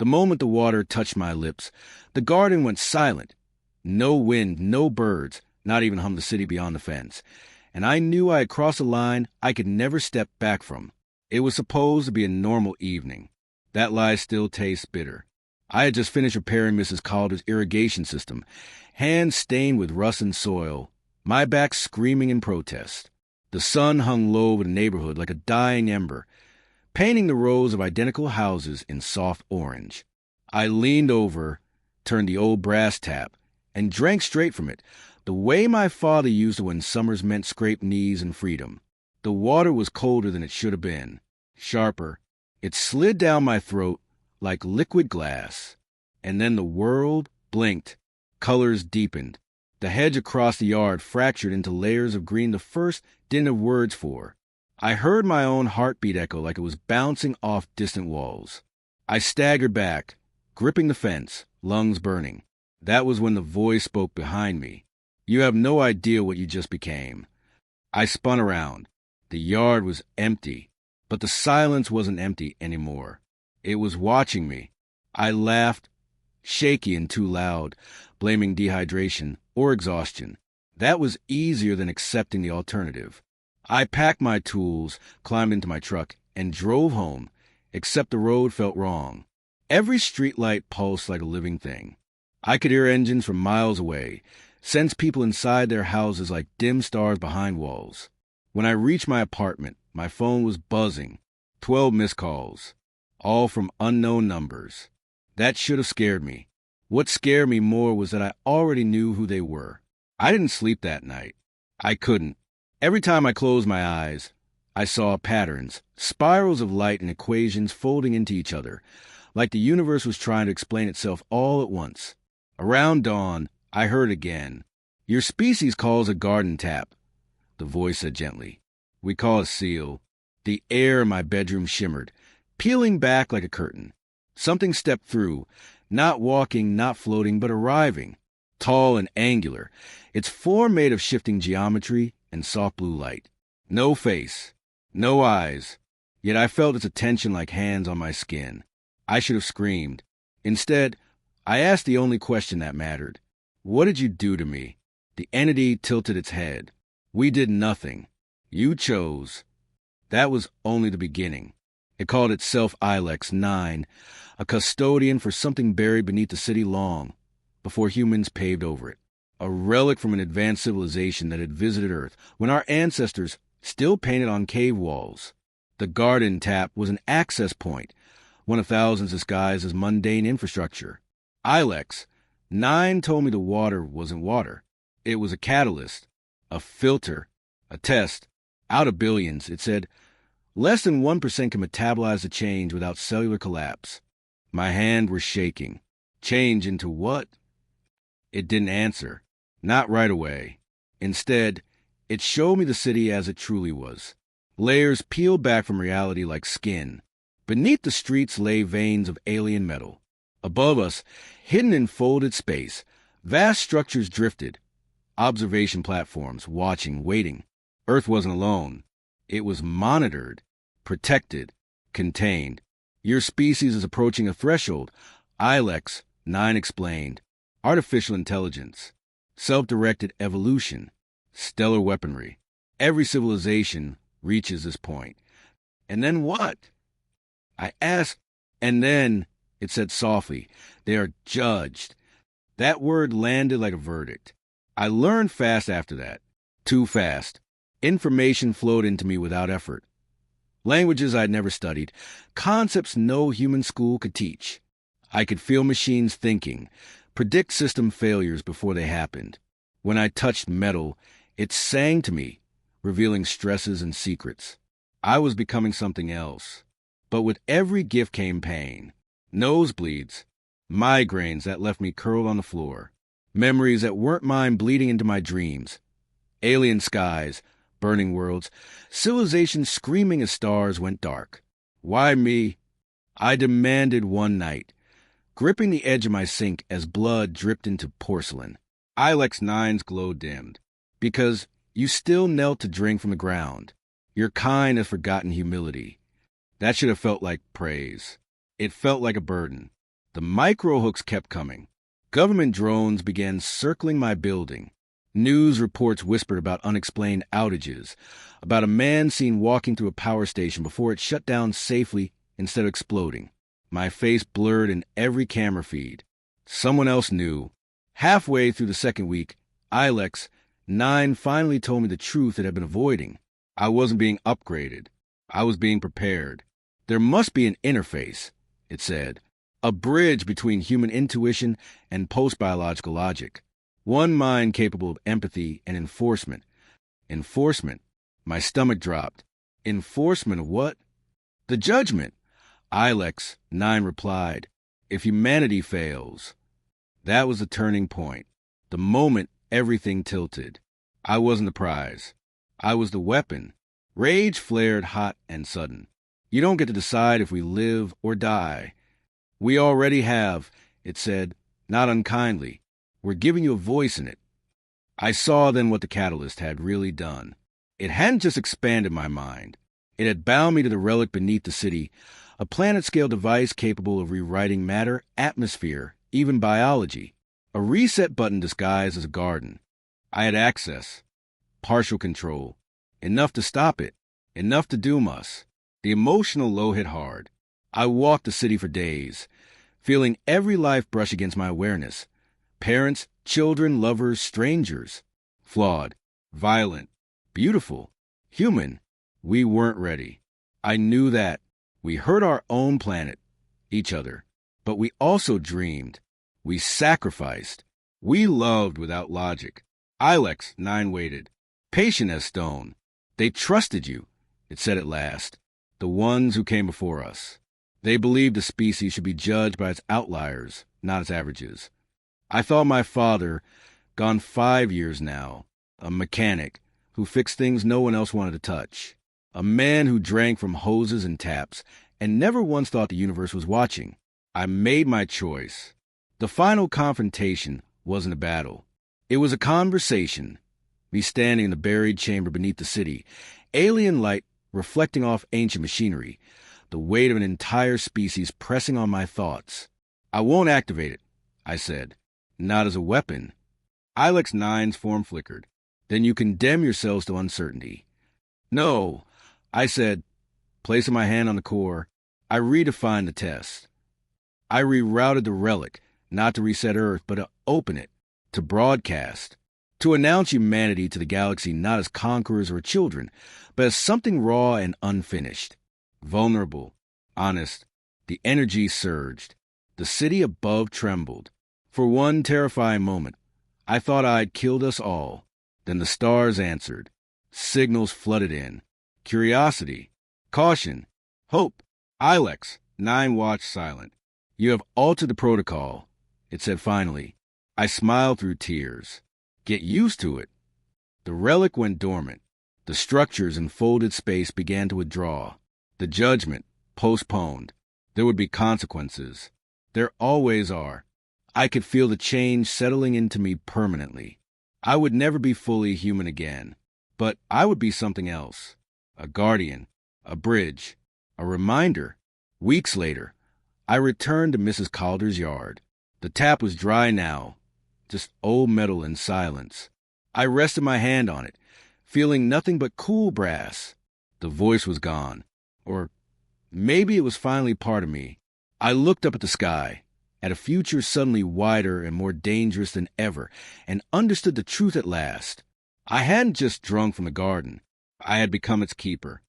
The moment the water touched my lips, the garden went silent. No wind, no birds, not even hum the city beyond the fence. And I knew I had crossed a line I could never step back from. It was supposed to be a normal evening. That lie still tastes bitter. I had just finished repairing Mrs. Calder's irrigation system, hands stained with rust and soil, my back screaming in protest. The sun hung low over the neighborhood like a dying ember, painting the rows of identical houses in soft orange. I leaned over, turned the old brass tap, and drank straight from it, the way my father used it when summers meant scraped knees and freedom. The water was colder than it should have been, sharper. It slid down my throat like liquid glass. And then the world blinked, colors deepened. The hedge across the yard fractured into layers of green the first didn't have words for. I heard my own heartbeat echo like it was bouncing off distant walls. I staggered back, gripping the fence, lungs burning. That was when the voice spoke behind me. You have no idea what you just became. I spun around. The yard was empty, but the silence wasn't empty anymore. It was watching me. I laughed, shaky and too loud, blaming dehydration or exhaustion. That was easier than accepting the alternative. I packed my tools, climbed into my truck, and drove home, except the road felt wrong. Every streetlight pulsed like a living thing. I could hear engines from miles away, sense people inside their houses like dim stars behind walls. When I reached my apartment, my phone was buzzing. 12 missed calls, all from unknown numbers. That should have scared me. What scared me more was that I already knew who they were. I didn't sleep that night. I couldn't. Every time I closed my eyes, I saw patterns, spirals of light and equations folding into each other, like the universe was trying to explain itself all at once. Around dawn, I heard again. Your species calls a garden tap, the voice said gently. We call a seal. The air in my bedroom shimmered, peeling back like a curtain. Something stepped through, not walking, not floating, but arriving, tall and angular, its form made of shifting geometry and soft blue light. No face, no eyes, yet I felt its attention like hands on my skin. I should have screamed. Instead, I asked the only question that mattered. What did you do to me? The entity tilted its head. We did nothing. You chose. That was only the beginning. It called itself Ilex 9, a custodian for something buried beneath the city long before humans paved over it. A relic from an advanced civilization that had visited Earth when our ancestors still painted on cave walls. The garden tap was an access point, one of thousands disguised as mundane infrastructure. Ilex 9 told me the water wasn't water. It was a catalyst, a filter, a test. Out of billions, it said, less than 1% can metabolize the change without cellular collapse. My hand was shaking. Change into what? It didn't answer. Not right away. Instead, it showed me the city as it truly was. Layers peeled back from reality like skin. Beneath the streets lay veins of alien metal. Above us, hidden in folded space, vast structures drifted. Observation platforms, watching, waiting. Earth wasn't alone. It was monitored, protected, contained. Your species is approaching a threshold. Ilex 9 explained. Artificial intelligence. Self-directed evolution. Stellar weaponry. Every civilization reaches this point. And then what? I asked, and then, it said softly, they are judged. That word landed like a verdict. I learned fast after that. Too fast. Information flowed into me without effort. Languages I'd never studied, concepts no human school could teach. I could feel machines thinking, predict system failures before they happened. When I touched metal, it sang to me, revealing stresses and secrets. I was becoming something else. But with every gift came pain. Nosebleeds, migraines that left me curled on the floor, memories that weren't mine bleeding into my dreams, alien skies, burning worlds, civilization screaming as stars went dark. Why me? I demanded one night, gripping the edge of my sink as blood dripped into porcelain. Ilex 9's glow dimmed. Because you still knelt to drink from the ground. Your kind has forgotten humility. That should have felt like praise. It felt like a burden. The micro-hooks kept coming. Government drones began circling my building. News reports whispered about unexplained outages, about a man seen walking through a power station before it shut down safely instead of exploding. My face blurred in every camera feed. Someone else knew. Halfway through the second week, Ilex 9 finally told me the truth it had been avoiding. I wasn't being upgraded. I was being prepared. There must be an interface, it said, a bridge between human intuition and post-biological logic. One mind capable of empathy and enforcement. Enforcement? My stomach dropped. Enforcement of what? The judgment. Ilex 9 replied, if humanity fails. That was the turning point. The moment everything tilted. I wasn't the prize. I was the weapon. Rage flared hot and sudden. You don't get to decide if we live or die. We already have, it said, not unkindly. We're giving you a voice in it. I saw then what the catalyst had really done. It hadn't just expanded my mind. It had bound me to the relic beneath the city, a planet-scale device capable of rewriting matter, atmosphere, even biology. A reset button disguised as a garden. I had access. Partial control. Enough to stop it. Enough to doom us. The emotional low hit hard. I walked the city for days, feeling every life brush against my awareness. Parents, children, lovers, strangers. Flawed. Violent. Beautiful. Human. We weren't ready. I knew that. We hurt our own planet, each other. But we also dreamed. We sacrificed. We loved without logic. Ilex 9 waited, patient as stone. They trusted you, it said at last, the ones who came before us. They believed a species should be judged by its outliers, not its averages. I thought my father, gone 5 years now, a mechanic who fixed things no one else wanted to touch, a man who drank from hoses and taps and never once thought the universe was watching. I made my choice. The final confrontation wasn't a battle. It was a conversation. Me standing in the buried chamber beneath the city, alien light reflecting off ancient machinery, the weight of an entire species pressing on my thoughts. I won't activate it, I said. Not as a weapon. Ilex 9's form flickered. Then you condemn yourselves to uncertainty. No, I said, placing my hand on the core. I redefined the test. I rerouted the relic, not to reset Earth, but to open it, to broadcast, to announce humanity to the galaxy not as conquerors or children, but as something raw and unfinished, vulnerable, honest. The energy surged. The city above trembled. For one terrifying moment, I thought I'd killed us all. Then the stars answered. Signals flooded in. Curiosity, caution, hope. Ilex 9 watched silent. You have altered the protocol, it said finally. I smiled through tears. Get used to it. The relic went dormant. The structures in folded space began to withdraw. The judgment postponed. There would be consequences. There always are. I could feel the change settling into me permanently. I would never be fully human again, but I would be something else. A guardian, a bridge, a reminder. Weeks later, I returned to Mrs. Calder's yard. The tap was dry now, just old metal and silence. I rested my hand on it, feeling nothing but cool brass. The voice was gone, or maybe it was finally part of me. I looked up at the sky, at a future suddenly wider and more dangerous than ever, and understood the truth at last. I hadn't just drunk from the garden. I had become its keeper.